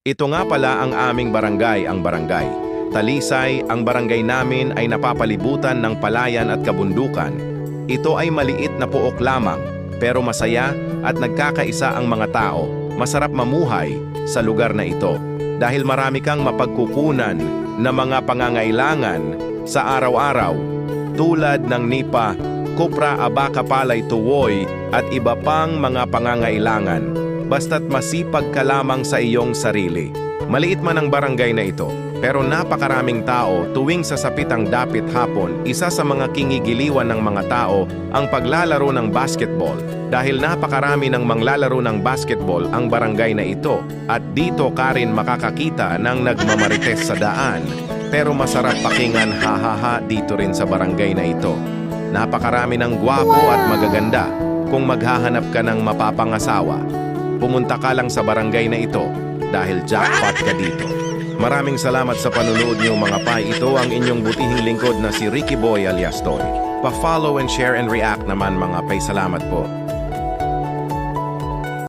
Ito nga pala ang aming barangay, ang barangay Talisay. Ang barangay namin ay napapalibutan ng palayan at kabundukan. Ito ay maliit na pook lamang, pero masaya at nagkakaisa ang mga tao. Masarap mamuhay sa lugar na ito dahil marami kang mapagkukunan na mga pangangailangan sa araw-araw tulad ng nipa, kupra, abaka, palay, tuwoy at iba pang mga pangangailangan. Basta't masipag ka lamang sa iyong sarili. Maliit man ang barangay na ito, pero napakaraming tao tuwing sasapit ang dapit hapon. Isa sa mga kinigiliwan ng mga tao ang paglalaro ng basketball. Dahil napakarami ng manglalaro ng basketball ang barangay na ito at dito ka rin makakakita ng nagmamarites sa daan. Pero masarap pakinggan hahaha dito rin sa barangay na ito. Napakarami ng gwapo at magaganda. Kung maghahanap ka ng mapapangasawa, pumunta ka lang sa barangay na ito dahil jackpot ka dito. Maraming salamat sa panunood niyo mga pay. Ito ang inyong butihing lingkod na si Ricky Boy alias Toy. Pa-follow and share and react naman mga pay. Salamat po.